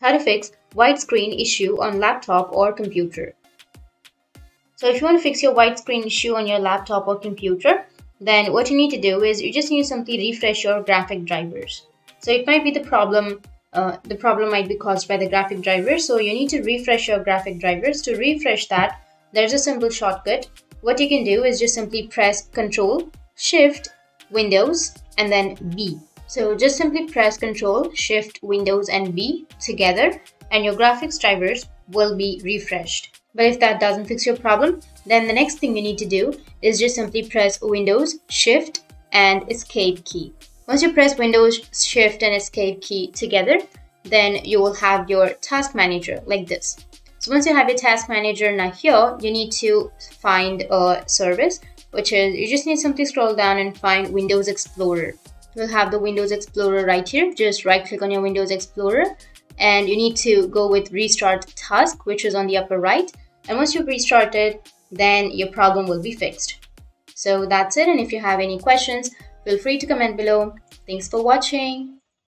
how to fix white screen issue on laptop or computer. So if you want to fix your white screen issue on your laptop or computer, then what you need to do is you just need to simply refresh your graphic drivers. So it might be the problem might be caused by the graphic drivers. So you need to refresh your graphic drivers. To refresh that, there's a simple shortcut. What you can do is just simply press Ctrl, Shift, Windows, and then B. So just simply press Ctrl, Shift, Windows, and B together, and your graphics drivers will be refreshed. But if that doesn't fix your problem, then the next thing you need to do is just simply press Windows, Shift, and Escape key. Once you press Windows, Shift, and Escape key together, then you will have your task manager like this. So once you have your task manager, now here you need to find a service, which is you just need to simply scroll down and find Windows Explorer. You'll have the Windows Explorer right here. Just right click on your Windows Explorer and you need to go with Restart Task, which is on the upper right. And once you've restarted, then your problem will be fixed. So that's it. And if you have any questions, feel free to comment below. Thanks for watching.